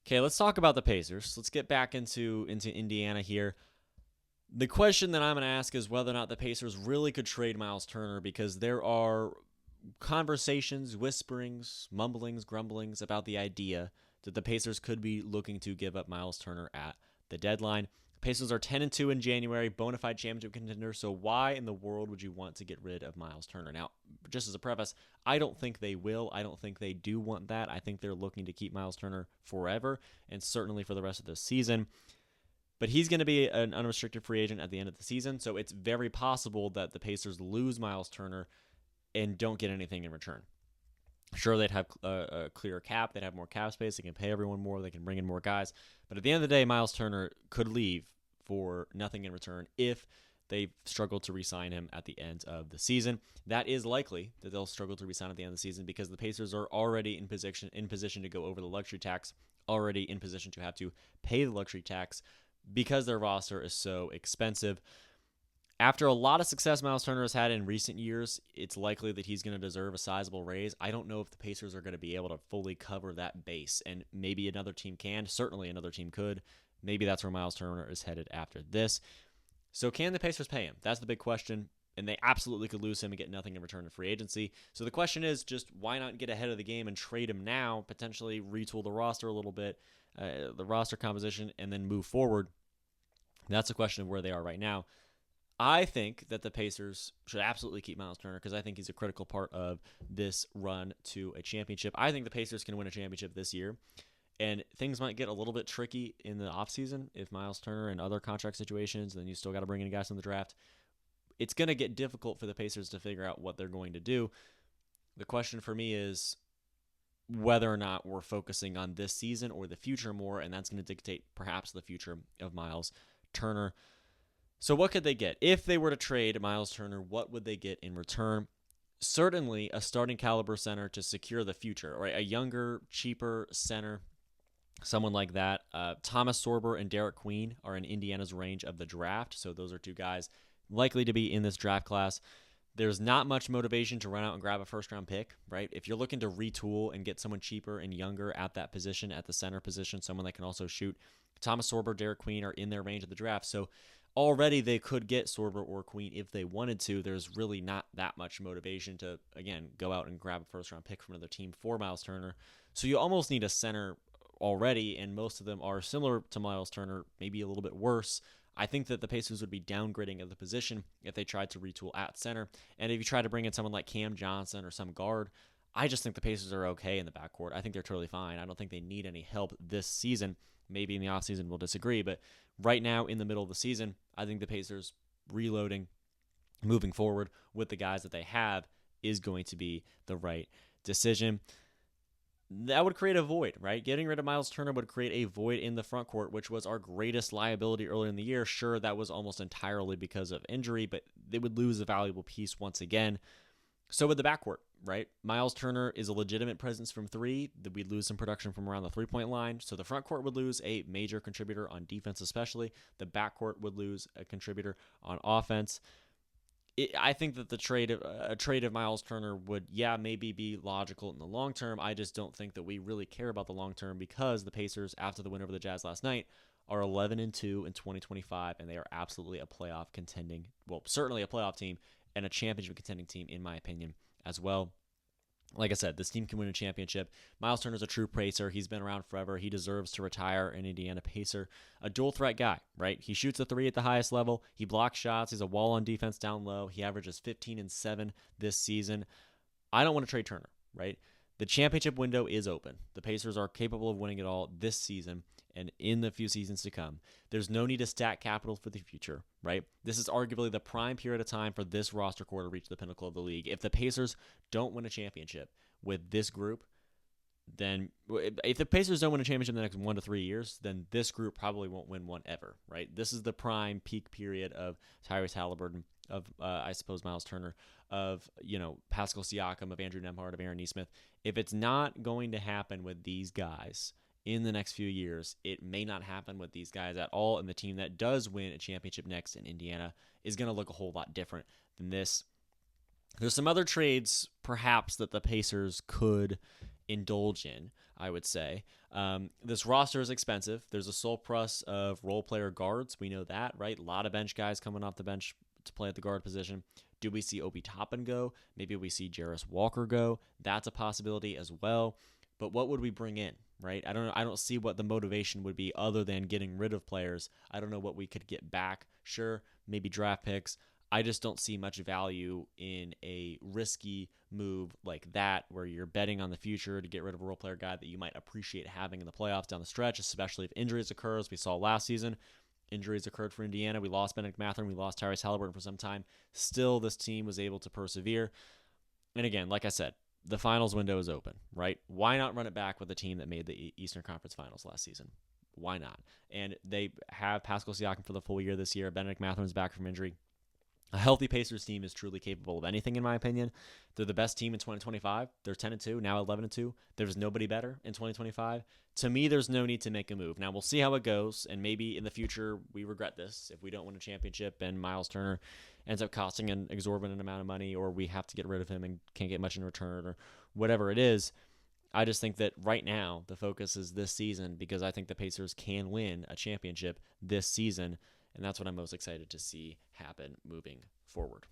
Okay, let's talk about the Pacers. Let's get back into Indiana here. The question that I'm going to ask is whether or not the Pacers really could trade Miles Turner, because there are conversations, whisperings, mumblings, grumblings about the idea that the Pacers could be looking to give up Miles Turner at the deadline. Pacers are 10-2 in January, bona fide championship contender. So why in the world would you want to get rid of Miles Turner? Now, just as a preface, I don't think they will. I don't think they do want that. I think they're looking to keep Miles Turner forever and certainly for the rest of the season. But he's going to be an unrestricted free agent at the end of the season, so it's very possible that the Pacers lose Miles Turner and don't get anything in return. Sure, they'd have a clearer cap. They'd have more cap space. They can pay everyone more. They can bring in more guys. But at the end of the day, Miles Turner could leave for nothing in return if they struggle to re-sign him at the end of the season. That is likely that they'll struggle to re-sign at the end of the season because the Pacers are already in position to go over the luxury tax, already in position to have to pay the luxury tax because their roster is so expensive. After a lot of success Miles Turner has had in recent years, it's likely that he's going to deserve a sizable raise. I don't know if the Pacers are going to be able to fully cover that base, and maybe another team can. Certainly another team could. Maybe that's where Miles Turner is headed after this. So can the Pacers pay him? That's the big question, and they absolutely could lose him and get nothing in return in free agency. So the question is just why not get ahead of the game and trade him now, potentially retool the roster a little bit, the roster composition, and then move forward. That's a question of where they are right now. I think that the Pacers should absolutely keep Miles Turner because I think he's a critical part of this run to a championship. I think the Pacers can win a championship this year, and things might get a little bit tricky in the offseason if Miles Turner and other contract situations, then you still got to bring in guys in the draft. It's going to get difficult for the Pacers to figure out what they're going to do. The question for me is whether or not we're focusing on this season or the future more, and that's going to dictate perhaps the future of Miles Turner. So what could they get? If they were to trade Miles Turner, what would they get in return? Certainly a starting caliber center to secure the future, right? A younger, cheaper center, someone like that. Thomas Sorber and Derek Queen are in Indiana's range of the draft, so those are two guys likely to be in this draft class. There's not much motivation to run out and grab a first-round pick, right? If you're looking to retool and get someone cheaper and younger at that position, at the center position, someone that can also shoot, Thomas Sorber, Derek Queen are in their range of the draft. So already they could get Sorber or Queen if they wanted to. There's really not that much motivation to, again, go out and grab a first-round pick from another team for Miles Turner. So you almost need a center already, and most of them are similar to Miles Turner, maybe a little bit worse. I think that the Pacers would be downgrading of the position if they tried to retool at center. And if you try to bring in someone like Cam Johnson or some guard, I just think the Pacers are okay in the backcourt. I think they're totally fine. I don't think they need any help this season. Maybe in the offseason we'll disagree, but right now in the middle of the season, I think the Pacers reloading, moving forward with the guys that they have is going to be the right decision. That would create a void, right? Getting rid of Miles Turner would create a void in the front court, which was our greatest liability earlier in the year. Sure, that was almost entirely because of injury, but they would lose a valuable piece once again. So would the backcourt, right? Miles Turner is a legitimate presence from three. We'd lose some production from around the three-point line. So the front court would lose a major contributor on defense especially. The backcourt would lose a contributor on offense. I think that a trade of Miles Turner would, maybe be logical in the long term. I just don't think that we really care about the long term because the Pacers, after the win over the Jazz last night, are 11-2 in 2025, and they are absolutely a playoff contending, well, certainly a playoff team and a championship contending team, in my opinion, as well. Like I said, this team can win a championship. Miles Turner's a true Pacer. He's been around forever. He deserves to retire an Indiana Pacer. A dual threat guy, right? He shoots a three at the highest level. He blocks shots. He's a wall on defense down low. He averages 15-7 this season. I don't want to trade Turner, right? The championship window is open. The Pacers are capable of winning it all this season and in the few seasons to come. There's no need to stack capital for the future, right? This is arguably the prime period of time for this roster core to reach the pinnacle of the league. If the Pacers don't win a championship with this group, then if the Pacers don't win a championship in the next 1 to 3 years, then this group probably won't win one ever, right? This is the prime peak period of Tyrese Halliburton, of I suppose Miles Turner, of Pascal Siakam, of Andrew Nembhard, of Aaron Nesmith. If it's not going to happen with these guys in the next few years, it may not happen with these guys at all, and the team that does win a championship next in Indiana is going to look a whole lot different than this. There's some other trades, perhaps, that the Pacers could indulge in, I would say. This roster is expensive. There's a sole press of role player guards. We know that, right? A lot of bench guys coming off the bench to play at the guard position. Do we see Obi Toppin go? Maybe we see Jarris Walker go. That's a possibility as well. But what would we bring in, right? I don't know. I don't see what the motivation would be other than getting rid of players. I don't know what we could get back. Sure, maybe draft picks. I just don't see much value in a risky move like that where you're betting on the future to get rid of a role player guy that you might appreciate having in the playoffs down the stretch, especially if injuries occur, as we saw last season. Injuries occurred for Indiana. We lost Benedict Mathurin. We lost Tyrese Halliburton for some time. Still, this team was able to persevere. And again, like I said, the finals window is open, right? Why not run it back with a team that made the Eastern Conference Finals last season? Why not? And they have Pascal Siakam for the full year this year. Benedict Mathurin's back from injury. A healthy Pacers team is truly capable of anything, in my opinion. They're the best team in 2025. They're 10-2, now 11-2. There's nobody better in 2025. To me, there's no need to make a move. Now, we'll see how it goes, and maybe in the future we regret this if we don't win a championship and Miles Turner ends up costing an exorbitant amount of money, or we have to get rid of him and can't get much in return, or whatever it is. I just think that right now the focus is this season because I think the Pacers can win a championship this season. And that's what I'm most excited to see happen moving forward.